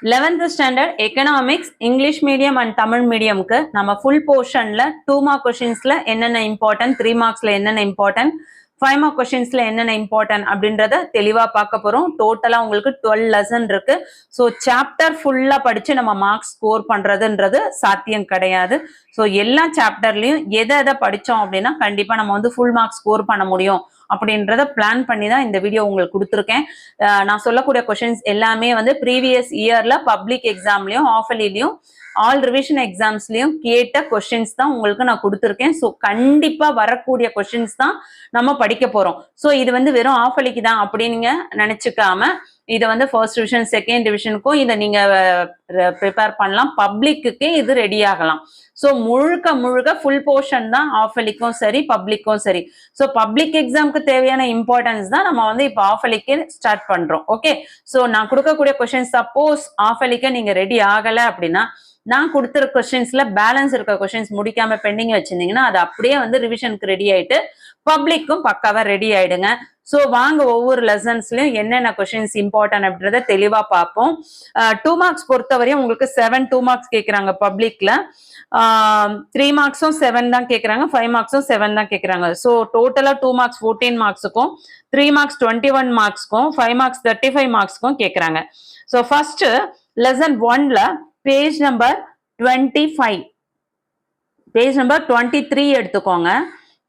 11th standard economics English medium and Tamil medium க்கு நம்ம full portionல 2 mark questionsல என்னென்ன important 3 marksல என்னென்ன important 5 mark questionsல என்னென்ன important அப்படின்றத தெளிவா பார்க்க போறோம். டோட்டலா உங்களுக்கு 12 lesson இருக்கு. ஸோ சாப்டர் ஃபுல்லா படிச்சு நம்ம மார்க்ஸ் ஸ்கோர் பண்றதுன்றது சாத்தியம் கிடையாது. ஸோ எல்லா சாப்டர்லயும் எதை படிச்சோம் அப்படின்னா கண்டிப்பா நம்ம வந்து ஃபுல் மார்க்ஸ் ஸ்கோர் பண்ண முடியும் அப்படின்றத பிளான் பண்ணி தான் இந்த வீடியோ உங்களுக்கு கொடுத்துருக்கேன். நான் சொல்லக்கூடிய கொஸ்டின்ஸ் எல்லாமே வந்து ப்ரீவியஸ் இயர்ல பப்ளிக் எக்ஸாம்லயும் ஆஃபலிலையும் ஆல் ரிவிஷன் எக்ஸாம்ஸ்லயும் கேட்ட கொஸ்டின்ஸ் தான் உங்களுக்கு நான் கொடுத்துருக்கேன். ஸோ கண்டிப்பா வரக்கூடிய கொஸ்டின்ஸ் தான் நம்ம படிக்க போறோம். ஸோ இது வந்து வெறும் ஆஃபலிக்கு தான் அப்படின்னு நினைச்சுக்காம இதை வந்து ஃபர்ஸ்ட் டிவிஷன் செகண்ட் டிவிஷனுக்கும் இதை நீங்க ப்ரிப்பேர் பண்ணலாம். பப்ளிக்கு இது ரெடி ஆகலாம். ஸோ முழுக்க ஃபுல் போர்ஷன் தான் ஆஃபலிக்கும் சரி பப்ளிக்கும் சரி. ஸோ பப்ளிக் எக்ஸாமுக்கு தேவையான இம்பார்ட்டன்ஸ் தான் நம்ம வந்து இப்போ ஆஃபலிக்கு ஸ்டார்ட் பண்றோம். ஓகே, ஸோ நான் கொடுக்கக்கூடிய கொஸ்டின் சப்போஸ் ஆஃபலிக்க நீங்க ரெடி ஆகலை அப்படின்னா நான் கொடுத்துருக்க கொஸ்டின்ஸ்ல பேலன்ஸ் இருக்க கொஸ்டின்ஸ் முடிக்காம பெண்டிங் வச்சிருந்தீங்கன்னா அது அப்படியே வந்து ரிவிஷனுக்கு ரெடி ஆயிட்டு பப்ளிக்கும் பக்காவா ரெடி ஆயிடுங்க. ஸோ வாங்க ஒவ்வொரு லெசன்ஸ்லயும் என்னென்ன கொஸ்டின்ஸ் இம்பார்ட்டன்ட் அப்படின்றத தெளிவா பார்ப்போம். 2 மார்க்ஸ் பொறுத்தவரையும் உங்களுக்கு 7 2 மார்க்ஸ் கேட்கறாங்க பப்ளிக்ல. 3 மார்க்ஸும் 7 தான் கேட்கறாங்க, 5 மார்க்ஸும் 7 தான் கேட்கறாங்க. ஸோ டோட்டலா 2 மார்க்ஸ் 14 மார்க்ஸுக்கும் 3 மார்க்ஸ் 21 மார்க்ஸ்க்கும் 5 மார்க்ஸ் 35 மார்க்ஸ்க்கும் கேட்கறாங்க. ஸோ ஃபர்ஸ்ட் லெசன் 1ல பேஜ் நம்பர் 25 பேஜ் நம்பர் 23 எடுத்துக்கோங்க.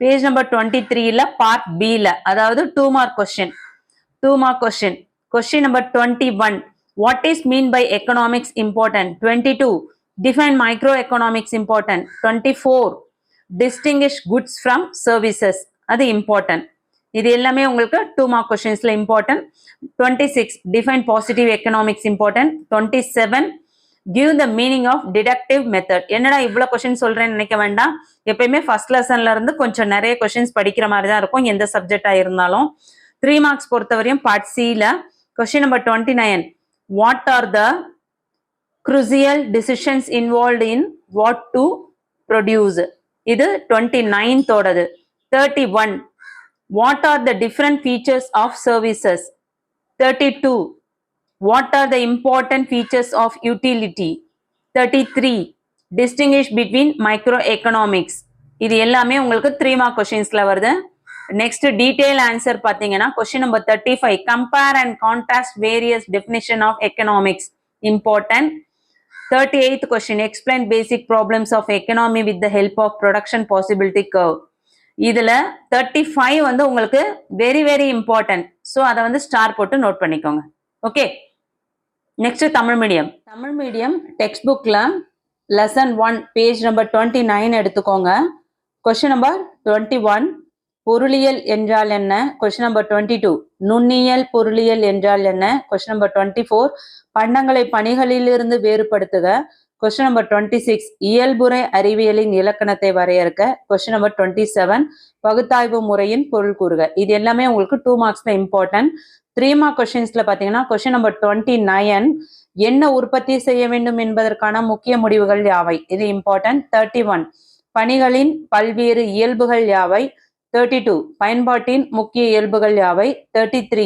பேஜ் நம்பர் 23ல பார்ட் பில அதாவது 2 mark question. 2 mark question. Question number 21 what is mean by economics important. 22 define micro economics important. 24 distinguish goods from services அது important. இது எல்லாமே உங்களுக்கு 2 mark கொஸ்டின்ஸ்ல important. 26 define positive economics important. 27 give the meaning of deductive method. என்னடா இவ்வளவு question சொல்றேன்னு நினைக்க வேண்டாம். எப்பயுமே ஃபர்ஸ்ட் லெசன்ல இருந்து கொஞ்சம் நிறைய கொஸ்டின்ஸ் படிக்கிற மாதிரி தான் இருக்கும் எந்த சப்ஜெக்டா இருந்தாலும். 3 மார்க்ஸ் பொறுத்தவரையும் பார்ட் சில question number 29 what are the crucial decisions involved in what to produce. இது 29th ஓடது. 31 what are the different features of services. 32 what are the important features of utility. 33 distinguish between microeconomics. இது எல்லாமே உங்களுக்கு 3 mark கொஸ்டின்ஸ்ல வருது. Next detail answer பாத்தீங்கன்னா question number 35 compare and contrast various definition of economics important. 38th question explain basic problems of economy with the help of production possibility curve. இதுல 35 வந்து உங்களுக்கு very very important. So அதை வந்து star போட்டு note பண்ணிக்கோங்க. Okay, next Tamil medium. Tamil medium text புக்ல lesson 1 page number 29 எடுத்துக்கோங்க. Question number 21 பொருளியல் என்றால் என்ன. கொஸ்டின் நம்பர் 22 நுண்ணியல் பொருளியல் என்றால் என்ன. Question number 24 பண்டங்களை பணிகளிலிருந்து வேறுபடுத்துக. கொஸ்டின் நம்பர் 26 இயல்புரை அறிவியலின் இலக்கணத்தை வரையறுக்க. கொஸ்டின் நம்பர் 27 பகுத்தாய்வு முறையின் பொருள் கூறுக. இது எல்லாமே உங்களுக்கு 2 மார்க்ஸ்ல இம்பார்ட்டன்ட். 3 மார்க் கொஸ்டின்ஸ்ல பாத்தீங்கன்னா கொஸ்டின் நம்பர் 29 என்ன உற்பத்தி செய்ய வேண்டும் என்பதற்கான முக்கிய முடிவுகள் யாவை. இது இம்பார்ட்டன்ட். 31 பணிகளின் பல்வேறு இயல்புகள் யாவை. 32 பயன்பாட்டின் முக்கிய இயல்புகள் யாவை. 33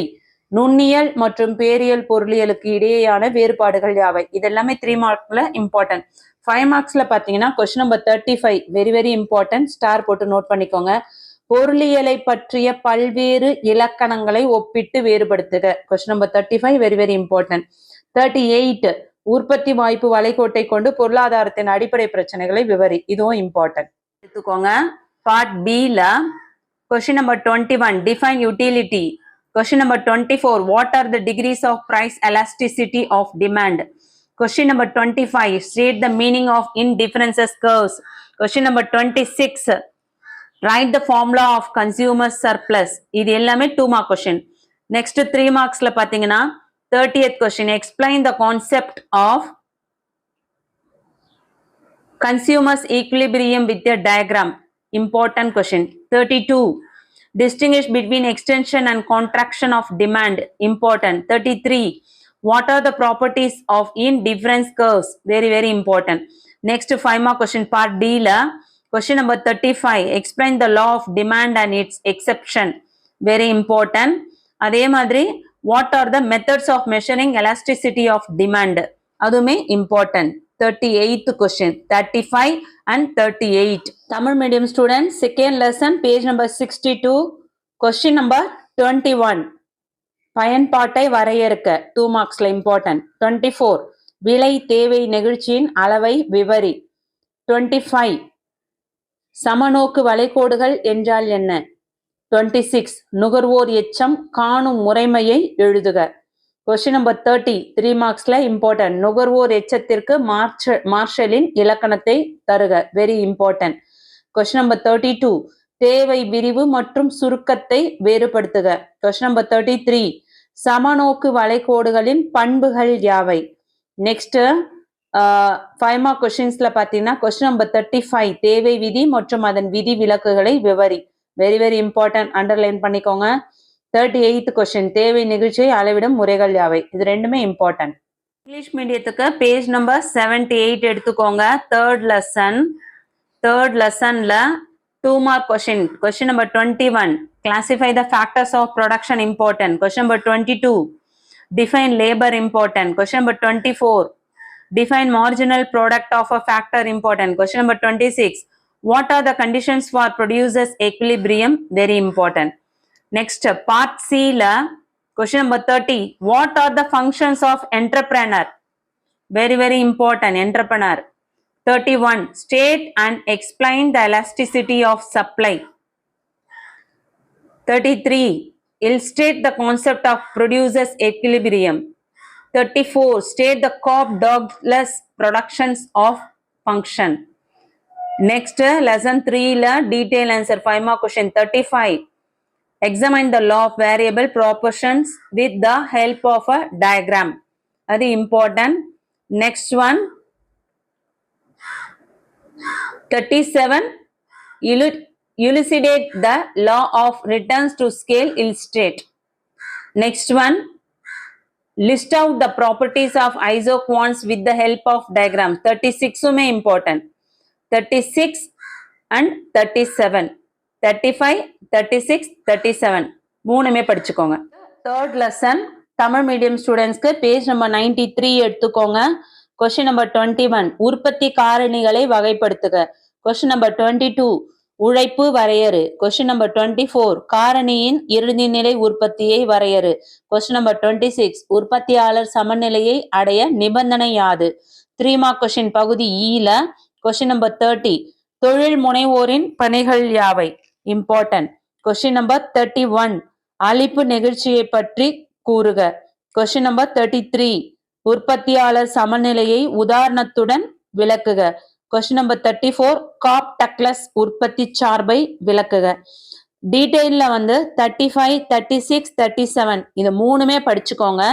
நுண்ணியல் மற்றும் பேரியல் பொருளியலுக்கு இடையேயான வேறுபாடுகள் யாவை. இது எல்லாமே 3 மார்க்ல இம்பார்ட்டன்ட். 5 மார்க்ஸ்ல பாத்தீங்கன்னா question number 35 very very important. Star போட்டு நோட் பண்ணிக்கோங்க. பொருளியலை பற்றிய பல்வேறு இலக்கணங்களை ஒப்பிட்டு வேறுபடுத்துக. Question number 35 very very important. 38 உற்பத்தி வாய்ப்பு வளைகோட்டை கொண்டு பொருளாதாரத்தின் அடிப்படை பிரச்சனைகளை விவரி. இதுவும் இம்பார்ட்டன்ட். எடுத்துக்கோங்க. பார்ட் பில question number 21 define utility. Question number 24 what are the degrees of price elasticity of demand. Question number 25 state the meaning of indifferences curves. Question number 26 write the formula of consumer surplus. இது எல்லாமே 2 mark question. Next 3 மார்க்ஸ்ல பாத்தீங்கன்னா 30th question explain the concept of consumers equilibrium with a diagram. Important question. 32 distinguish between extension and contraction of demand. Important. 33 what are the properties of indifference curves. Very very important. Next 5 mark question part D la question number 35 explain the law of demand and its exception. Very important. அதே மாதிரி what are the methods of measuring elasticity of demand. அதுவுமே important. 38th question, 35 and 38. Tamil medium students, second lesson, page number 62, question number 21. பயன்பாட்டை வரையறுக்க 2 marksல important. 24 விலை தேவை நெகிழ்ச்சியின் அளவை விவரி. 25 சமநோக்கு வளைகோடுகள் என்றால் என்ன? 26 நுகர்வோர் எச்சம் காணும் முறைமையை எழுதுக. கொஸ்டின் நம்பர் 30 3 மார்க்ஸ்ல இம்பார்ட்டன்ட். நுகர்வோர் எச்சத்திற்கு மார்ஷலின் இலக்கணத்தை தருக. Very important. கொஸ்டின் நம்பர் 32 தேவை விரிவு மற்றும் சுருக்கத்தை வேறுபடுத்துக. கொஸ்டின் நம்பர் 33 சமநோக்கு வளைகோடுகளின் பண்புகள் யாவை? நெக்ஸ்ட் 5 மார்க் கொஸ்டின்ஸ்ல பாத்தீங்கன்னா கொஸ்டின் நம்பர் 35 தேவை விதி மற்றும் அதன் விதி விலக்குகளை விவரி. வெரி வெரி இம்பார்ட்டன்ட், அண்டர்லைன் பண்ணிக்கோங்க. 38th கொஸ்டின் தேவை நிகழ்ச்சியை அளவிடும் முறைகள் யாவை? இது ரெண்டுமே இம்பார்ட்டன்ட். இங்கிலீஷ் மீடியத்துக்கு பேஜ் நம்பர் 78 எடுத்துக்கோங்க. தேர்ட் லெசன்ல 2 mark question. Question number 21 classify the factors of production important. Question number 22 define labour important. Question number 24 define marginal product of a factor important. Question number 26 what are the conditions for producers equilibrium? Very important. Next part C la question number 30 what are the functions of entrepreneur? Very very important, entrepreneur. 31 state and explain the elasticity of supply. 33 illustrate the concept of producers equilibrium. 34 state the Cobb-Douglas productions of function. Next lesson 3 la detail answer 5 mark question. 35 examine the law of variable proportions with the help of a diagram. That is important. Next one 37 elucidate the law of returns to scale, illustrate. Next one list out the properties of isoquants with the help of diagrams. 36 may important. 36 and 37. 35, 36, 37. மூணுமே படிச்சுக்கோங்க. Third lesson Tamil medium students க்கு page number 93 எடுத்துக்கோங்க. Question number 21 உற்பத்தி காரணிகளை வகைப்படுத்துக. Question number 22 உழைப்பு வரையறு. Question number 24 காரணியின் இறுதிநிலை உற்பத்தியை வரையறு. Question number 26 உற்பத்தியாளர் சமநிலையை அடைய நிபந்தனை யாது? 3 mark question பகுதி ஈல Question number 30 தொழில் முனைவோரின் பணிகள் யாவை? Important. Question number 31 அளிப்பு நெகிழ்ச்சியை பற்றி கூறுக. Question number 33 உற்பத்தியாளர் சமநிலையை உதாரணத்துடன் விளக்குக. Question number 34 Cobb-Douglas உற்பத்தி சார்பை விளக்குக. டீடைல்ல வந்து 35, 36, 37 இந்த மூணுமே படிச்சுக்கோங்க.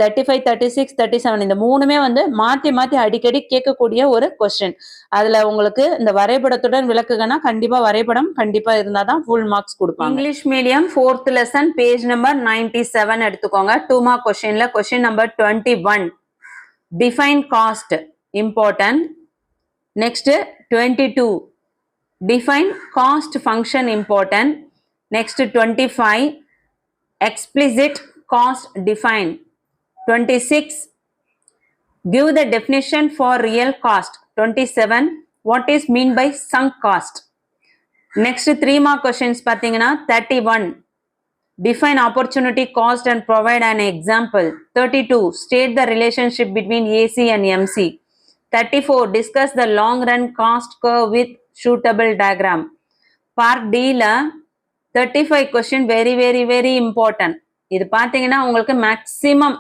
35, 36, 37 இந்த மூணுமே வந்து மாத்தி மாத்தி அடிக்கடி கேட்கக்கூடிய ஒரு கொஸ்டின். அதுல உங்களுக்கு இந்த வரைபடத்துடன் விளக்குகனா கண்டிப்பா வரைபடம் கண்டிப்பா இருந்தாதான் ஃபுல் மார்க்ஸ் கொடுப்பாங்க. English medium 4th lesson page number 97 எடுத்துக்கோங்க. 2 மார்க் கொஸ்டின்ல question number 21 define cost important. Next 22 define cost function important. Next 25 explicit cost define. 26 give the definition for real cost. 27 what is mean by sunk cost. Next 3 mark questions pathina 31 define opportunity cost and provide an example. 32 state the relationship between AC and MC. 34 discuss the long run cost curve with suitable diagram. Part D la 35 question very very very important. இது பாத்தீங்கன்னா உங்களுக்கு maximum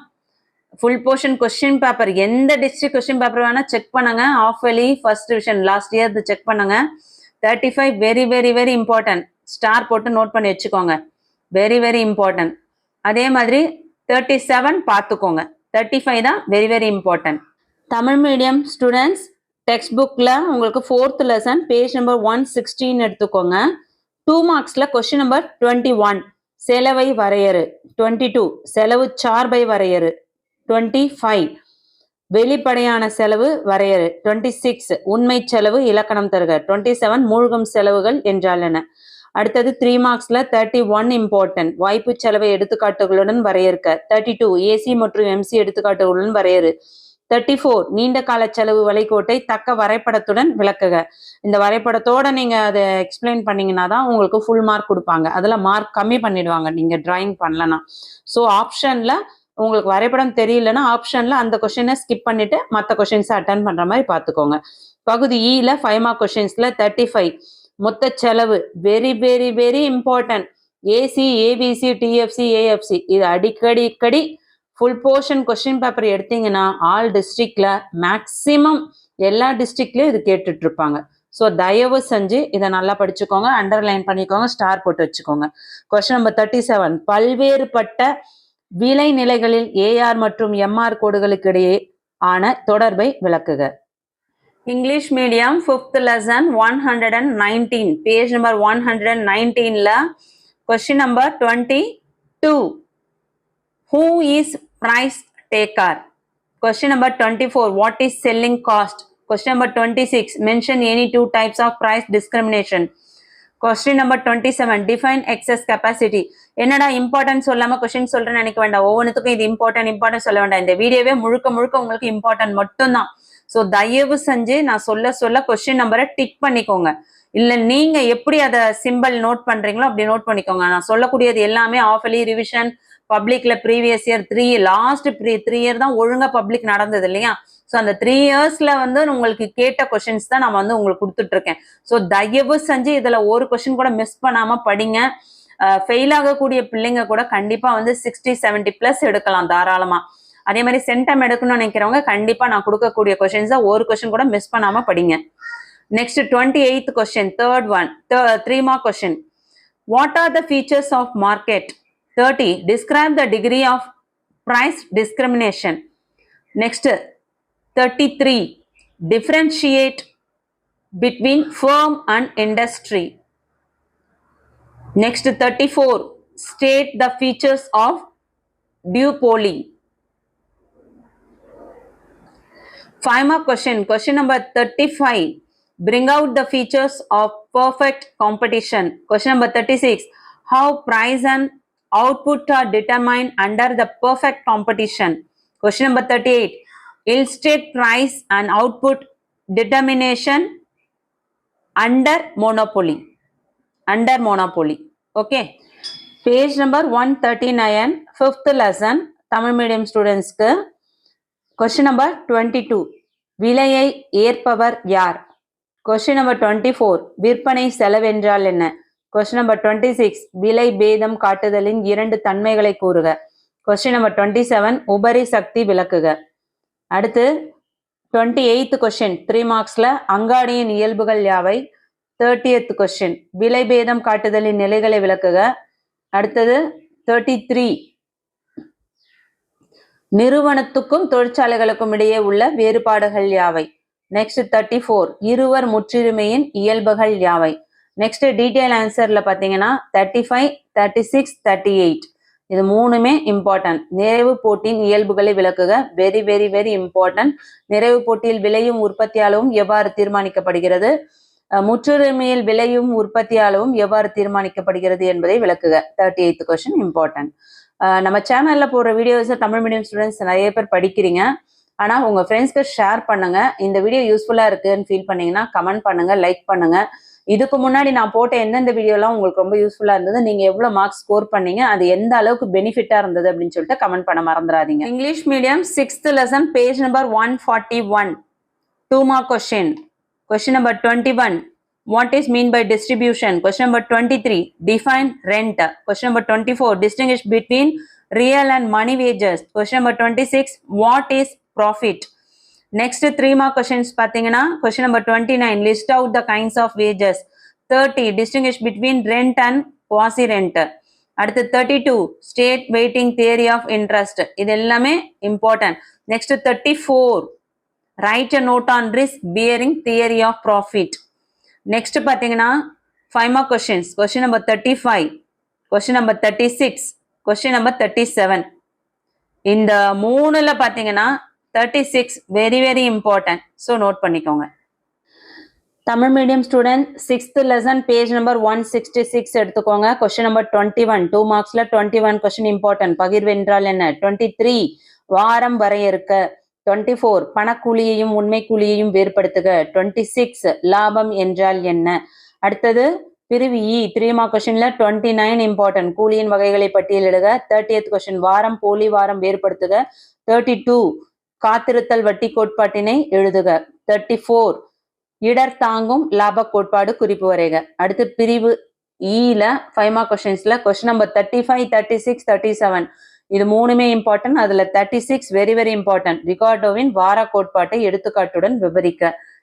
full portion question paper எந்த district question paper வேணா check பண்ணுங்க. Half yearly first division last year check பண்ணுங்க. 35 very very very important. Star போட்டு note பண்ணி வச்சுக்கோங்க. Very very important. அதே மாதிரி 37 பார்த்துக்கோங்க. 35 தான் very very important. Tamil medium students text புக்ல உங்களுக்கு 4th லெசன் பேஜ் நம்பர் 116 எடுத்துக்கோங்க. 2 மார்க்ஸ்ல கொஸ்டின் நம்பர் 21 செலவை வரையறு. 22 செலவு சார்பை வரையறு. 25 வெளிப்படையான செலவு வரையறு. 26 உண்மை செலவு இலக்கணம் தருக. 27 மூழ்கும் செலவுகள் என்றால் என்ன? அடுத்தது 3 மார்க்ஸ்ல 31 இம்பார்ட்டன்ட். வாய்ப்பு செலவை எடுத்துக்காட்டுகளுடன் வரையறுக்க. 32 ஏசி மற்றும் எம்சி எடுத்துக்காட்டுகளுடன் வரையறு. 34 நீண்ட கால செலவு வளைகோட்டை தக்க வரைபடத்துடன் விளக்குக. இந்த வரைபடத்தோட நீங்க அதை எக்ஸ்பிளைன் பண்ணீங்கன்னா தான் உங்களுக்கு ஃபுல் மார்க் கொடுப்பாங்க. அதுல மார்க் கம்மி பண்ணிடுவாங்க நீங்க டிராயிங் பண்ணலன்னா. ஸோ ஆப்ஷன்ல உங்களுக்கு வரைபடம் தெரியலன்னா ஆப்ஷன்ல அந்த கொஸ்டினை ஸ்கிப் பண்ணிட்டு மற்ற கொஸ்டின்ஸை அட்டன் பண்ற மாதிரி பார்த்துக்கோங்க. பகுதி இல 5 மார்க் கொஸ்டின்ஸ்ல 35 மொத்த செலவு very very very important. AC, ABC, DFC, AFC இது அடிக்கடி ஃபுல் போர்ஷன் கொஸ்டின் பேப்பர் எடுத்தீங்கன்னா ஆல் டிஸ்ட்ரிக்ட்ல மேக்சிமம் எல்லா டிஸ்ட்ரிக்ட்லயும் இது கேட்டுட்டு இருப்பாங்க. ஸோ தயவு செஞ்சு இதை நல்லா படிச்சுக்கோங்க, அண்டர்லைன் பண்ணிக்கோங்க, ஸ்டார் போட்டு வச்சுக்கோங்க. கொஸ்டின் நம்பர் 37 பல்வேறுபட்ட விலை நிலைகளில் ஏஆர் மற்றும் எம்ஆர் கோடுகளுக்கு இடையே ஆன தொடர்பை விளக்குக. English medium 5th lesson 119 page number 119ல question number 22 who is price taker. Question number 24 what is selling cost. Question number 26 mention any two types of price discrimination. Question number 27 define excess capacity. என்னடா important சொல்லாம question சொல்றேன்னு நினைக்க வேண்டாம், ஒவ்வொன்றுத்துக்கும் இது important சொல்ல வேண்டாம். இந்த வீடியோவே முழுக்க உங்களுக்கு இம்பார்ட்டன்ட் மட்டும்தான். ஸோ தயவு செஞ்சு நான் சொல்ல கொஸ்டின் நம்பரை டிக் பண்ணிக்கோங்க. இல்ல நீங்க எப்படி அதை சிம்பிள் நோட் பண்றீங்களோ அப்படி நோட் பண்ணிக்கோங்க. நான் சொல்லக்கூடியது எல்லாமே ஆஃபலி ரிவிஷன் பப்ளிக்ல ப்ரீவியஸ் இயர் லாஸ்ட் 3 இயர் தான் ஒழுங்கா பப்ளிக் நடந்தது இல்லையா. ஸோ அந்த 3 இயர்ஸ்ல வந்து உங்களுக்கு கேட்ட கொஸ்டின்ஸ் தான் நான் வந்து உங்களுக்கு கொடுத்துட்டு இருக்கேன். ஸோ தயவு செஞ்சு இதுல ஒரு கொஸ்டின் கூட மிஸ் பண்ணாம படிங்க. ஃபெயில் ஆகக்கூடிய பிள்ளைங்க கூட கண்டிப்பா வந்து 60-70+ எடுக்கலாம் தாராளமா. அதே மாதிரி சென்டம் எடுக்கணும்னு நினைக்கிறவங்க கண்டிப்பா நான் கொடுக்கக்கூடிய கொஸ்டின்ஸ் ஒரு கொஸ்டின் கூட மிஸ் பண்ணாம படிங்க. Next 28th question, third one, 3 mark question. What are the features of market? 30 describe the degree of price discrimination. Next 33 differentiate between firm and industry. Next 34 state the features of duopoly. 5 mark question number 35 bring out the features of perfect competition. Question number 36 how price and output are determined under the perfect competition. Question number 38 illustrate price and output determination under monopoly. Okay, page number 139 5th lesson Tamil medium students க்கு question number 22 விலையை ஏற்பவர் யார். question number 24 விற்பனை செலவென்றால் என்ன. Question number 26 விலை பேதம் காட்டுதலின் 2 தன்மைகளை கூறுக. Question number 27 உபரி சக்தி விளக்குக. அடுத்து 28th question 3 மார்க்ஸ்ல அங்காடியின் இயல்புகள் யாவை. 30th question விலை பேதம் காட்டுதலின் நிலைகளை விளக்குக. அடுத்தது 33 நிறுவனத்துக்கும் தொழிற்சாலைகளுக்கும் இடையே உள்ள வேறுபாடுகள் யாவை. நெக்ஸ்ட் 34 இருவர் முற்றுரிமையின் இயல்புகள் யாவை. நெக்ஸ்ட் டீடைல் ஆன்சர்ல பாத்தீங்கன்னா 35 36 38 இது மூணுமே இம்பார்ட்டன்ட். நிறைவு போட்டியின் இயல்புகளை விளக்குக. Very very very important. நிறைவு போட்டியில் விலையும் உற்பத்தியாளவும் எவ்வாறு தீர்மானிக்கப்படுகிறது, முற்றுரிமையில் விலையும் உற்பத்தியாளவும் எவ்வாறு தீர்மானிக்கப்படுகிறது என்பதை விளக்குக. 38th question important. நம்ம சேனல்ல போடுற வீடியோஸை தமிழ் மீடியம் ஸ்டூடெண்ட்ஸ் நிறைய பேர் படிக்கிறீங்க. ஆனா உங்க ஃப்ரெண்ட்ஸ்க்கு ஷேர் பண்ணுங்க. இந்த வீடியோ யூஸ்ஃபுல்லா இருக்குன்னு ஃபீல் பண்ணீங்கன்னா கமெண்ட் பண்ணுங்க, லைக் பண்ணுங்க. இதுக்கு முன்னாடி நான் போட்ட எந்தெந்த வீடியோலாம் உங்களுக்கு ரொம்ப யூஸ்ஃபுல்லா இருந்தது, நீங்க எவ்வளவு மார்க்ஸ் ஸ்கோர் பண்ணீங்க, அது எந்த அளவுக்கு பெனிஃபிட்டா இருந்தது அப்படின்னு சொல்லிட்டு கமெண்ட் பண்ண மறந்துடாதீங்க. English medium 6th lesson page number 141 2 mark question. Question number 21 what is mean by distribution. Question number 23 define rent. Question number 24 distinguish between real and money wages. Question number 26 what is profit. Next 3 mark questions பாத்தீங்கன்னா question number 29 list out the kinds of wages. 30 distinguish between rent and quasi rent. அடுத்து 32 state weighting theory of interest. இது எல்லாமே important. Next 34 write a note on risk bearing theory of profit. Next பாத்தீங்கன்னா 5 mark questions. Question number 35 question number 36 question number 37. இந்த மூணுல பாத்தீங்கன்னா 36 very very important. So note பண்ணிக்கோங்க. Tamil medium student 6th lesson page number 166 எடுத்துக்கோங்க. Question number 21 2 மார்க்ஸ்ல 21 question important. பகிர்வு என்றால் என்ன. 23 வாரம் வரையறுக்க. 24 பணக்கூலியையும் உண்மை கூலியையும் வேறுபடுத்துக. 26 லாபம் என்றால் என்ன? அடுத்தது பிரிவு இ 3 மார்க் கொஸ்டின்ல 29 இம்பார்ட்டன்ட் கூலியின் வகைகளை பட்டியலிடுக. 30th கொஸ்டின் வாரம் போலி வாரம் வேறுபடுத்துக. 32 காத்திருத்தல் வட்டி கோட்பாட்டினை எழுதுக. 34 இடர் தாங்கும் லாப கோட்பாடு குறிப்பு வரைக. அடுத்து பிரிவு இல 5 மார்க் கொஸ்டின்ஸ்ல கொஸ்டின் நம்பர் 35 36 37 இது மூணுமே இம்பார்ட்டன்ட். அதுல 36 வெரி வெரி இம்பார்ட்டன்ட். ரிகார்டோவின் வார கோட்பாட்டை எடுத்துக்காட்டுடன் விவரிக்க.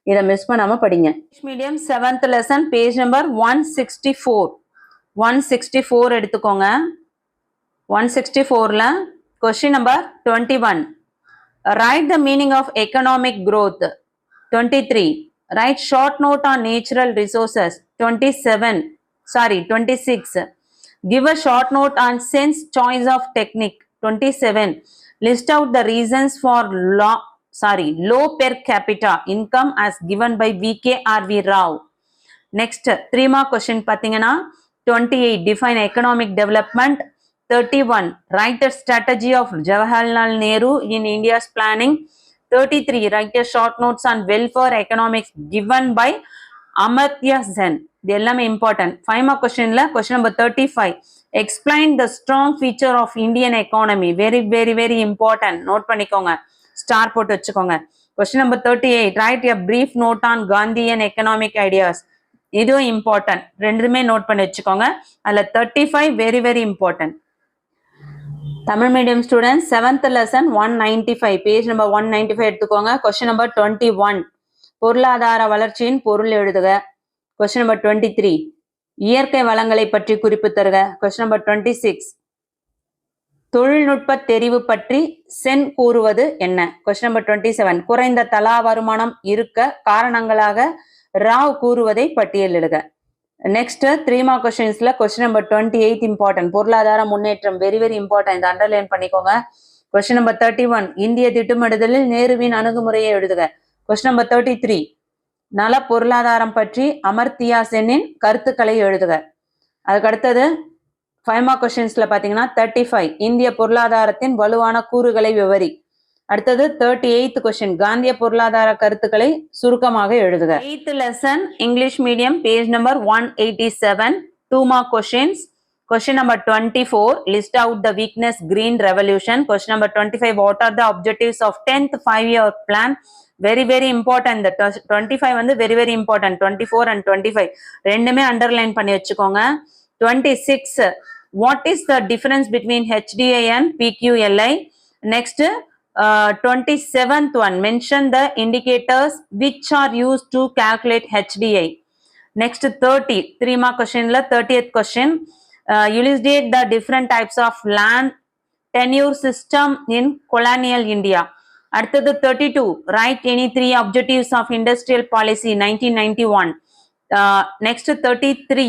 இதை மிஸ் பண்ணாம படிங்க. Medium 7th lesson page number 164 எடுத்துக்கோங்க. 164ல question number 21 write the meaning of economic growth. 23 write short note on natural resources. 26 give a short note on sense choice of technique. 27 list out the reasons for low per capita income as given by V.K.R.V. Rao. Next 3 mark question pathina 28 define economic development. 31 write a strategy of Jawaharlal Nehru in India's planning. 33 write a short notes on welfare economics given by Amartya Sen. இது எல்லாமே important. 5 mark கொஸ்டின்ல question number 35 explain the strong feature of Indian economy. Very very very important. Note பண்ணிக்கோங்க, star போட்டு வச்சுக்கோங்க. Question number 38 write a brief note on Gandhian economic ideas. இதுவும் important, ரெண்டுமே note பண்ணி வச்சுக்கோங்க. அதுல 35 very very important. Tamil medium students 7th lesson 195 page number 195 எடுத்துக்கோங்க. Question number 21 பொருளாதார வளர்ச்சியின் பொருள் எழுதுக. கொஸ்டின் நம்பர் 23 இயற்கை வளங்களை பற்றி குறிப்பு தருக. கொஸ்டின் நம்பர் 26 தொழில்நுட்ப தெரிவு பற்றி சென் கூறுவது என்ன? கொஸ்டின் நம்பர் 27 குறைந்த தலா வருமானம் இருக்க காரணங்களாக ராவ் கூறுவதை பட்டியலிடுக. நெக்ஸ்ட் 3 மார்க் கொஸ்டின்ஸ்ல கொஸ்டின் நம்பர் 28 இம்பார்ட்டன்ட் பொருளாதார முன்னேற்றம். வெரி வெரி இம்பார்ட்டன்ட், இந்த அண்டர்லைன் பண்ணிக்கோங்க. கொஸ்டின் நம்பர் 31 இந்திய திட்டமிடுதலில் நேருவின் அணுகுமுறையை எழுதுக. கொஸ்டின் நம்பர் 33 நல பொருளாதாரம் பற்றி அமர்த்தியா சென்னின் கருத்துக்களை எழுதுக. அதுக்கு அடுத்தது 5 மார்க் கொஸ்டின்ஸ்ல பாத்தீங்கன்னா 35 இந்திய பொருளாதாரத்தின் வலுவான கூறுகளை விவரி. அடுத்தது 38th கொஸ்டின் காந்திய பொருளாதார கருத்துக்களை சுருக்கமாக எழுதுக. 8th lesson English medium page number 187 2 mark questions. Question number 24 list out the weakness green revolution. Question number 25 what are the objectives of 10th 5-year plan? Very very important. The 25 வந்து very very important. 24 and 25 ரெண்டுமே underline பண்ணி வச்சுக்கோங்க. 26 what is the difference between HDI and PQLI? Next 27th one mention the indicators which are used to calculate HDI. Next 30 3 mark question la 30th question elucidate the different types of land tenure system in colonial India. அடுத்தது 32 write any 3 objectives of industrial policy 1991. Next 33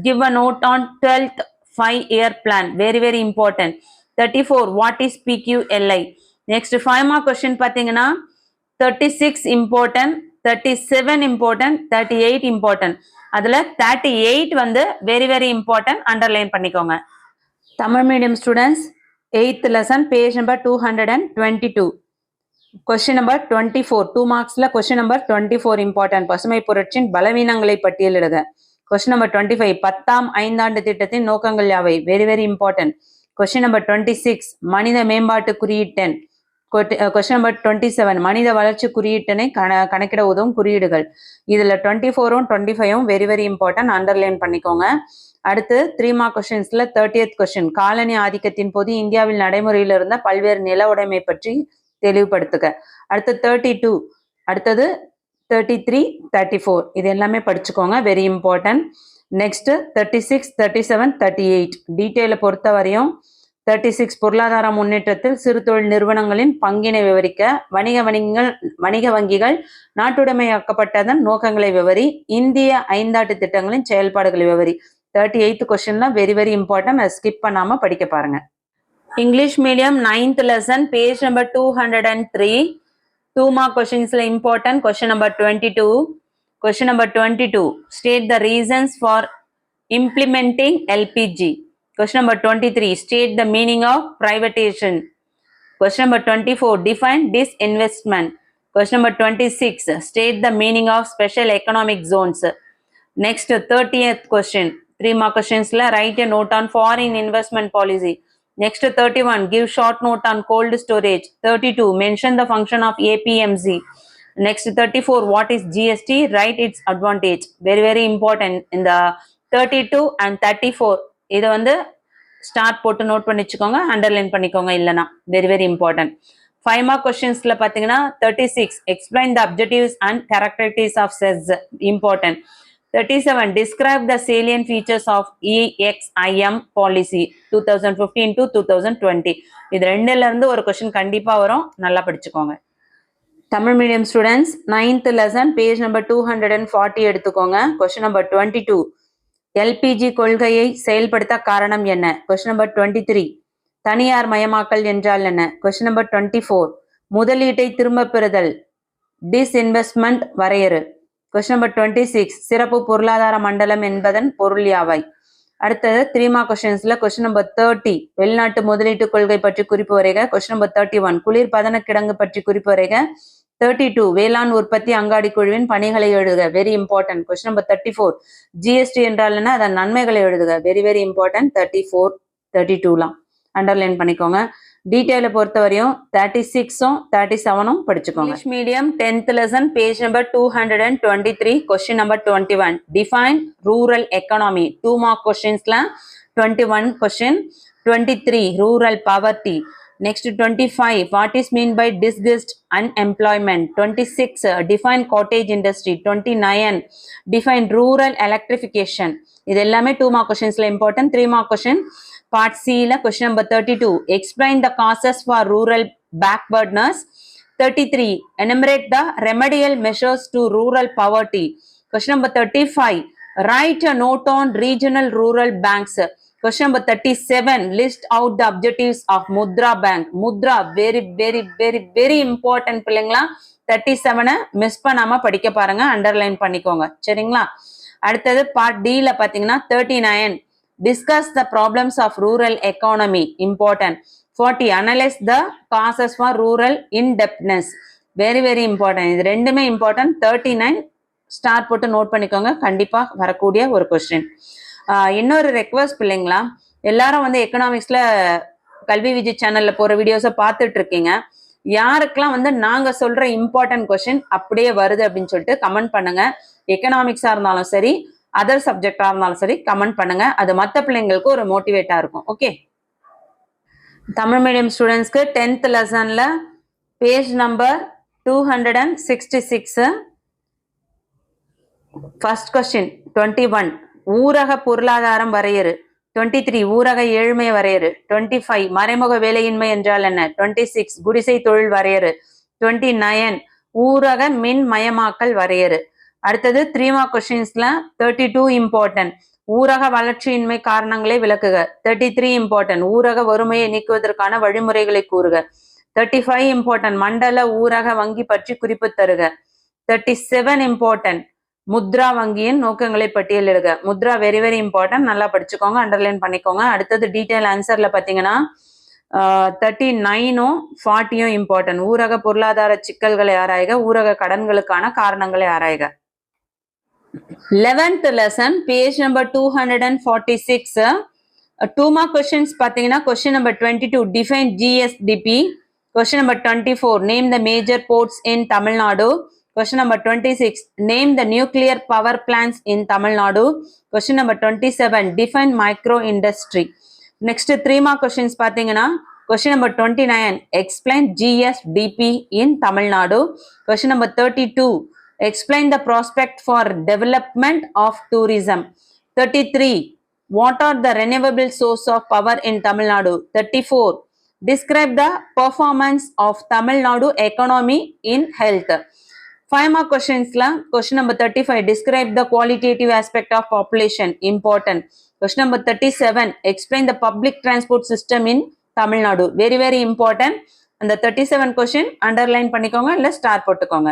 give a note on 12th 5-year plan. Very very important. 34 what is PQLI? Next 5 mark question பாத்தீங்கன்னா 36 important, 37 important, 38 important. அதுல 38 வந்து very very important, underline பண்ணிக்கோங்க. Tamil medium students 8th lesson page number 222 question number 24 2 மார்க்ஸ்ல question number 24 important பசுமை புரட்சியின் பலவீனங்களை பட்டியலிடுக. Question number 25 10ஆம் ஐந்தாண்டு திட்டத்தின் நோக்கங்கள் யாவை? Very very important. Question number 26 மனித மேம்பாட்டு குறியீட்டெண். கொஸ்டின் நம்பர் 27 மனித வளர்ச்சி குறியீட்டனை கணக்கிட உதவும் குறியீடுகள். இதுல 24ம் 25ம் வெரி வெரி இம்பார்ட்டன்ட், அண்டர்லைன் பண்ணிக்கோங்க. அடுத்து 3 மார்க் கொஸ்டின்ஸ்ல 30th கொஸ்டின் காலனி ஆதிக்கத்தின் போது இந்தியாவில் நடைமுறையில் இருந்த பல்வேறு நில உடைமை பற்றி தெளிவுபடுத்துக. அடுத்து 32 அடுத்தது 33 34 இது எல்லாமே படிச்சுக்கோங்க, வெரி இம்பார்ட்டன்ட். நெக்ஸ்ட் 36 37 38 டீட்டெயிலை பொறுத்த வரையும் 36 பொருளாதார முன்னேற்றத்தில் சிறு தொழில் நிறுவனங்களின் பங்கினை விவரிக்க. வணிக வங்கிகள் நாட்டுடைமையாக்கப்பட்டதன் நோக்கங்களை விவரி. இந்திய ஐந்தாட்டு திட்டங்களின் செயல்பாடுகளை விவரி. 38th கொஸ்டின்ல வெரி வெரி இம்பார்ட்டன்ட், அதை ஸ்கிப் பண்ணாம படிக்க பாருங்க. English medium 9th lesson page number 203 2 mark கொஸ்டின்ஸ்ல important. Question number 22 question number 22 state the reasons for implementing LPG. Question number 23 state the meaning of privatization. Question number 24, define disinvestment. Question number 26, state the meaning of special economic zones. Next, 30th question, 3 mark questions la write a note on foreign investment policy. Next, 31, give short note on cold storage. 32, mention the function of APMC. Next, 34, what is GST? Write its advantage. Very very important. In the 32 and 34 இதை வந்து start போட்டு note பண்ணிச்சுக்கோங்க, underline பண்ணிக்கோங்க இல்லைனா. Very very important. 5 mark கொஸ்டின்ஸ்ல பாத்தீங்கன்னா 36, explain the objectives and characteristics of SEZ. Important. 37, describe the salient features of EXIM policy 2015 to 2020. இது ரெண்டுல இருந்து ஒரு கொஸ்டின் கண்டிப்பா வரும், நல்லா படிச்சுக்கோங்க. Tamil medium students 9th lesson page number 240 எடுத்துக்கோங்க. கொஸ்டின் நம்பர் 22, எல்பிஜி கொள்கையை செயல்படுத்த காரணம் என்ன? கொஸ்டின் நம்பர் 23, தனியார் மயமாக்கல் என்றால் என்ன? கொஸ்டின் நம்பர் 24, முதலீட்டை திரும்ப பெறுதல் டிஸ்இன்வெஸ்ட்மெண்ட் வரையறு. கொஸ்டின் நம்பர் 26, சிறப்பு பொருளாதார மண்டலம் என்பதன் பொருள் யாவை? அடுத்தது 3 மார்க் கொஸ்டின்ஸ்ல கொஸ்டின் நம்பர் 30, வெளிநாட்டு முதலீட்டு கொள்கை பற்றி குறிப்பு வரைக. கொஸ்டின் நம்பர் 31, குளிர் பதன கிடங்கு பற்றி குறிப்பு வரைக. 32, வேளாண் உற்பத்தி அங்காடி குழுவின் பணிகளை எழுதுக. Very important. Question number 34, GST என்றால் என்ன, அதன் நன்மைகளை எழுதுக. Very very important. 34 32லாம் அண்டர்லைன் பண்ணிக்கோங்க. டீட்டெயில பொறுத்த வரையும் 36ம் 37ம் படிச்சுக்கோங்க. English medium 10th lesson page number 223, question number 21, define rural economy. 2 mark கொஸ்டின்ஸ்ல 21 question. 23, rural poverty. Next 25, what is mean by disguised unemployment? 26, define cottage industry. 29, define rural electrification. இது எல்லாமே 2 mark questions important. 3 mark question part C la question number 32, explain the causes for rural backwardness. 33, enumerate the remedial measures to rural poverty. Question number 35, write a note on regional rural banks. Question number 37, list out the objectives of Mudra Bank. Mudra very very very very important பிள்ளைங்களா. 37 miss பண்ணாம படிக்க பாருங்க, underline பண்ணிக்கோங்க சரிங்களா. அடுத்தது part D ல பாத்தீங்கன்னா 39, discuss the problems of rural economy. Important. 40, analyze the causes for rural indebtedness. very very important. இது ரெண்டுமே இம்பார்ட்டன்ட். 39 ஸ்டார் போட்டு நோட் பண்ணிக்கோங்க, கண்டிப்பா வரக்கூடிய ஒரு கொஸ்டின். இன்னொரு ரெக்வஸ்ட் பிள்ளைங்களா, எல்லாரும் வந்து எக்கனாமிக்ஸ்ல கல்வி விஜய் சேனல்ல போற வீடியோஸை பார்த்துட்டு இருக்கீங்க. யாருக்கெல்லாம் வந்து நாங்க சொல்ற இம்பார்ட்டன்ட் கொஸ்டின் அப்படியே வருது அப்படின்னு சொல்லிட்டு கமெண்ட் பண்ணுங்க. எக்கனாமிக்ஸா இருந்தாலும் சரி, அதர் சப்ஜெக்டா இருந்தாலும் சரி கமெண்ட் பண்ணுங்க. அது மற்ற பிள்ளைங்களுக்கு ஒரு மோட்டிவேட்டா இருக்கும். ஓகே, தமிழ் மீடியம் ஸ்டூடெண்ட்ஸ்க்கு 10th லெசன்ல பேஜ் நம்பர் 266, ஃபர்ஸ்ட் கொஸ்டின் 21, ஊரக பொருளாதாரம் வரையறு. 23, ஊரக ஏழ்மை வரையறு. 25, மறைமுக வேலையின்மை என்றால் என்ன? 26, குடிசை தொழில் வரையறு. 29, ஊரக மின் மயமாக்கல் வரையறு. அடுத்தது 3 மார்க் கொஸ்டின்ஸ்ல 32 இம்பார்ட்டன்ட், ஊரக வளர்ச்சியின்மை காரணங்களை விளக்குக. 33 இம்பார்ட்டன்ட், ஊரக வறுமையை நீக்குவதற்கான வழிமுறைகளை கூறுக. 35 இம்பார்ட்டன்ட், மண்டல ஊரக வங்கி பற்றி குறிப்பு தருக. 37 இம்பார்ட்டன்ட், முத்ரா வங்கியின் நோக்கங்களை பட்டியலிடுக. முத்ரா வெரி வெரி இம்பார்ட்டன்ட், நல்லா படிச்சுக்கோங்க, அண்டர்லைன் பண்ணிக்கோங்க. அடுத்தது டீடைல் ஆன்சர்ல பாத்தீங்கன்னா 39ம் 40ம் இம்பார்ட்டன்ட், ஊரக பொருளாதார சிக்கல்களை ஆராய்க, ஊரக கடன்களுக்கான காரணங்களை ஆராய்க. 11th lesson page number 246, 2 mark questions பாத்தீங்கன்னா question number 22, define GSDP. Question number 24, name the major ports in Tamil Nadu. Question number 26, name the nuclear power plants in Tamil Nadu. Question number 27, define micro industry. Next 3 mark questions பாத்தீங்கன்னா question number 29, explain GSDP in Tamil Nadu. Question number 32, explain the prospect for development of tourism. 33, what are the renewable source of power in Tamil Nadu? 34, describe the performance of Tamil Nadu economy in health. 5 mark questions question number 35, describe the qualitative aspect of population. Important. Question number 37, explain the public transport system in Tamil Nadu. very very important. And the 37 question underline பண்ணிக்கோங்க, இல்ல star போட்டுக்கோங்க.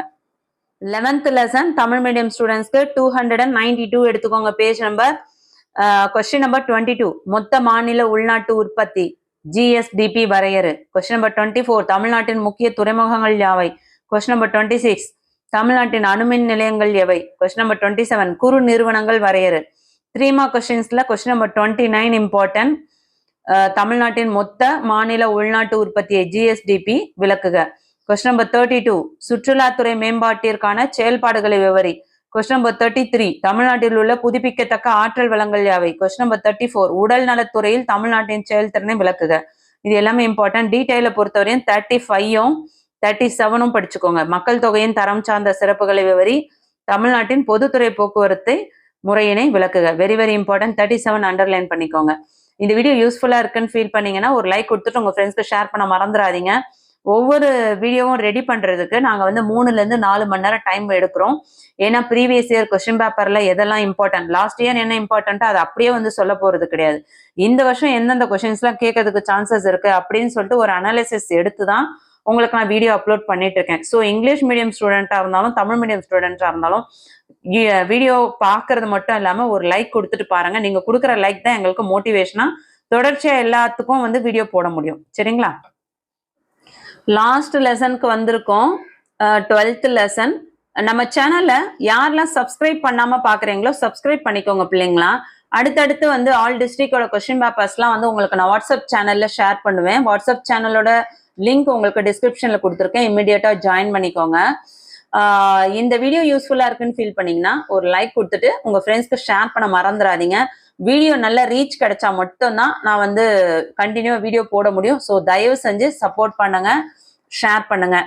11th lesson Tamil medium ஸ்டூடெண்ட்ஸ்க்கு 292 எடுத்துக்கோங்க page number. Question number 22, மொத்த மாநில உள்நாட்டு உற்பத்தி. GSDP வரையறு. Question number 24 தமிழ்நாட்டின் முக்கிய துறைமுகங்கள் யாவை? கொஸ்டின் நம்பர் 26 தமிழ்நாட்டின் அணுமின் நிலையங்கள் எவை? கொஸ்டின் நம்பர் 27 குறு நிறுவனங்கள் வரையறு. 3 மார்க் கொஸ்டின்ஸ்ல கொஸ்டின் நம்பர் 29 இம்பார்ட்டன்ட். தமிழ்நாட்டின் மொத்த மாநில உள்நாட்டு உற்பத்தியை ஜிஎஸ்டிபி விளக்குக. கொஸ்டின் நம்பர் 32 சுற்றுலாத்துறை மேம்பாட்டிற்கான செயல்பாடுகளை விவரி. கொஸ்டின் நம்பர் 33 தமிழ்நாட்டில் உள்ள புதுப்பிக்கத்தக்க ஆற்றல் வளங்கள் யாவை? கொஸ்டின் நம்பர் 34 உடல் நலத்துறையில் தமிழ்நாட்டின் செயல்திறனை விளக்குக. இது எல்லாமே இம்பார்ட்டன்ட். டீடைல பொறுத்தவரையும் 35ம் 37ம் படிச்சுக்கோங்க. மக்கள் தொகையின் தரம் சார்ந்த சிறப்புகளை விவரி. தமிழ்நாட்டின் பொதுத்துறை போக்குவரத்து முறையினை விளக்குக. Very very important. 37 அண்டர்லைன் பண்ணிக்கோங்க. இந்த வீடியோ யூஸ்ஃபுல்லா இருக்குன்னு ஃபீல் பண்ணீங்கன்னா ஒரு லைக் கொடுத்துட்டு உங்க ஃப்ரெண்ட்ஸ்க்கு ஷேர் பண்ண மறந்துடாதீங்க. ஒவ்வொரு வீடியோவும் ரெடி பண்றதுக்கு நாங்க வந்து 3ல இருந்து 4 மணி நேரம் டைம் எடுக்கிறோம். ஏன்னா ப்ரீவியஸ் இயர் கொஸ்டின் பேப்பர்ல எதெல்லாம் இம்பார்ட்டன்ட், லாஸ்ட் இயர் என்ன இம்பார்ட்டன்ட்டோ அது அப்படியே வந்து சொல்ல போறது கிடையாது. இந்த வருஷம் எந்தெந்த கொஸ்டின்ஸ் எல்லாம் கேட்கறதுக்கு சான்சஸ் இருக்கு அப்படின்னு சொல்லிட்டு ஒரு அனாலிசிஸ் எடுத்துதான் உங்களுக்கு நான் வீடியோ அப்லோட் பண்ணிட்டு இருக்கேன். ஸோ இங்கிலீஷ் மீடியம் ஸ்டூடெண்டா இருந்தாலும் தமிழ் மீடியம் ஸ்டூடெண்டா இருந்தாலும் வீடியோ பாக்குறது மட்டும் இல்லாம ஒரு லைக் கொடுத்துட்டு பாருங்க. நீங்க கொடுக்குற லைக் தான் எங்களுக்கு மோட்டிவேஷனா தொடர்ச்சியா எல்லாத்துக்கும் வந்து வீடியோ போட முடியும். சரிங்களா? லாஸ்ட் லெசனுக்கு வந்திருக்கோம். 12th lesson. நம்ம சேனல்ல யாரெல்லாம் சப்ஸ்கிரைப் பண்ணாம பாக்குறீங்களோ சப்ஸ்கிரைப் பண்ணிக்கோங்க பிள்ளைங்களா. அடுத்தடுத்து வந்து ஆல் டிஸ்ட்ரிக்டோட கொஸ்டின் பேப்பர்ஸ்லாம் வந்து உங்களுக்கு நான் வாட்ஸ்அப் சேனல்ல ஷேர் பண்ணுவேன். வாட்ஸ்அப் சேனலோட லிங்க் உங்களுக்கு டிஸ்கிரிப்ஷன்ல கொடுத்துருக்கேன். இமிடியேட்டா ஜாயின் பண்ணிக்கோங்க. இந்த வீடியோ யூஸ்ஃபுல்லா இருக்குன்னு ஃபீல் பண்ணீங்கன்னா ஒரு லைக் கொடுத்துட்டு உங்க ஃப்ரெண்ட்ஸ்க்கு ஷேர் பண்ண மறந்துடாதீங்க. வீடியோ நல்ல ரீச் கிடைச்சா மட்டும்தான் நான் வந்து கண்டினியூவா வீடியோ போட முடியும். ஸோ தயவு செஞ்சு சப்போர்ட் பண்ணுங்க, ஷேர் பண்ணுங்க.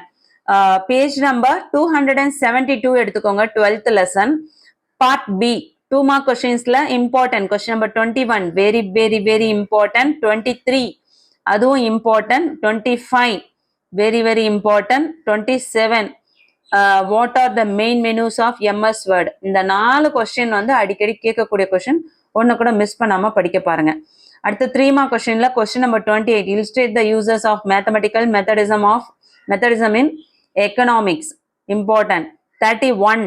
பேஜ் நம்பர் 272 எடுத்துக்கோங்க. 12th lesson part B 2 mark கொஸ்டின்ஸ்ல important. Question number 21 very very very important. 23 அதுவும் important. 25 very very important. 27 what are the main menus of MS Word. இந்த 4 கொஸ்டின் வந்து அடிக்கடி கேட்கக்கூடிய கொஸ்டின். ஒன்னு கூட மிஸ் பண்ணாம படிக்க பாருங்க. அடுத்து 3 மார்க் கொஸ்டின்ல question number 28 illustrate the uses of mathematical methodism in economics important. 31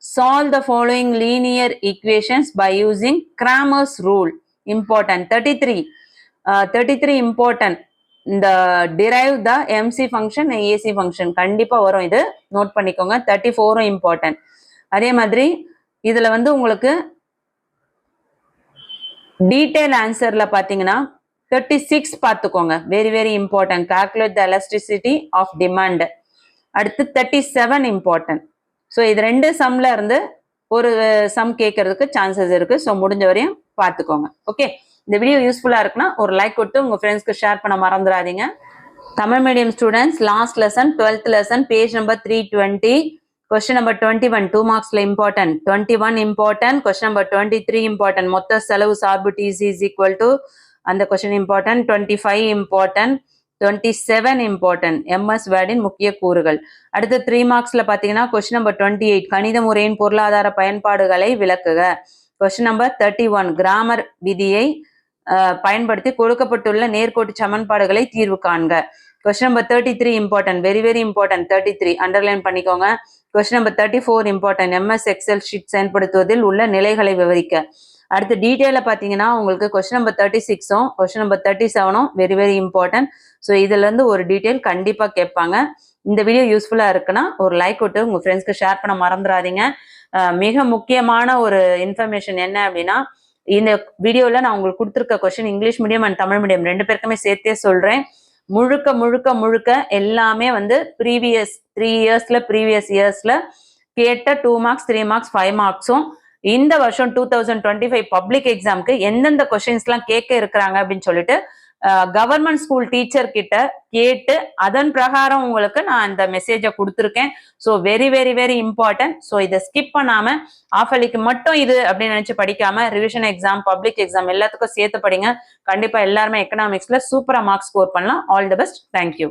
solve the following linear equations by using Cramer's rule important. 33 important. இந்த derive the MC function AC function கண்டிப்பா வரும், இது நோட் பண்ணிக்கோங்க. 34 இம்பார்ட்டன்ட். அதே மாதிரி இதுல வந்து உங்களுக்கு டீடைல் ஆன்சர்ல பாத்தீங்கன்னா 36 பார்த்துக்கோங்க. Very very important. Calculate the elasticity of demand. அடுத்து 37 இம்பார்ட்டன்ட். ஸோ இது 2 சம்ல இருந்து ஒரு சம் கேட்கறதுக்கு சான்சஸ் இருக்கு. ஸோ முடிஞ்ச வரையும் பார்த்துக்கோங்க. ஓகே, இந்த வீடியோ யூஸ்ஃபுல்லா இருக்குன்னா ஒரு லைக் கொடுத்து உங்க ஃப்ரெண்ட்ஸ்க்கு ஷேர் பண்ண மறந்துடாதீங்க. Tamil medium students last lesson 12th lesson page number 320 question number 21 2 மார்க்ஸ்ல important. 21 important. Question number 23 important. மொத்த செலவு சார்பு TC is equal to அந்த question important. 25 important. 27 important. MS வேர்டின் முக்கிய கூறுகள். அடுத்து 3 மார்க்ஸ்ல பாத்தீங்கன்னா கொஸ்டின் நம்பர் 28 கணித முறையின் பொருளாதார பயன்பாடுகளை விளக்குக. கொஸ்டின் நம்பர் 31 கிராமர் விதியை பயன்படுத்தி கொடுக்கப்பட்டுள்ள நேர்கோட்டு சமன்பாடுகளை தீர்வு காண்க. Question number 33 important. Very very important. 33 underline பண்ணிக்கோங்க. Question number 34 important. MS Excel sheet செயல்படுத்துவதில் உள்ள நிலைகளை விவரிக்க. அடுத்து டீடைல பாத்தீங்கன்னா உங்களுக்கு கொஸ்டின் நம்பர் 36ம் கொஸ்டின் நம்பர் 37ம் வெரி வெரி இம்பார்ட்டன்ட். ஸோ இதுல இருந்து ஒரு டீடைல் கண்டிப்பா கேட்பாங்க. இந்த வீடியோ யூஸ்ஃபுல்லா இருக்குன்னா ஒரு லைக் விட்டு உங்க ஃப்ரெண்ட்ஸ்க்கு ஷேர் பண்ண மறந்துடாதீங்க. மிக முக்கியமான ஒரு இன்ஃபர்மேஷன் என்ன அப்படின்னா, இந்த வீடியோல நான் உங்களுக்கு கொடுத்துருக்க question English medium and Tamil medium 2 பேருக்குமே சேர்த்தே சொல்றேன். முழுக்க முழுக்க முழுக்க எல்லாமே வந்து ப்ரீவியஸ் இயர்ஸ்ல கேட்ட 2 மார்க்ஸ் 3 மார்க்ஸ் 5 மார்க்ஸும் இந்த வருஷம் 2025 பப்ளிக் எக்ஸாம்க்கு எந்தெந்த கொஸ்டின்ஸ் எல்லாம் கேட்க இருக்கிறாங்க அப்படின்னு சொல்லிட்டு கவர்மெண்ட் ஸ்கூல் டீச்சர் கிட்ட கேட்டு அதன் பிரகாரம் உங்களுக்கு நான் இந்த மெசேஜை கொடுத்துருக்கேன். So very very very important. So இதை ஸ்கிப் பண்ணாம ஆஃபலிக்கு மட்டும் இது அப்படின்னு நினைச்சு படிக்காம ரிவிஷன் எக்ஸாம் பப்ளிக் எக்ஸாம் எல்லாத்துக்கும் சேர்த்து படிங்க. கண்டிப்பா எல்லாருமே எக்கனாமிக்ஸ்ல சூப்பரா மார்க்ஸ் ஸ்கோர் பண்ணலாம். All the best. தேங்க்யூ.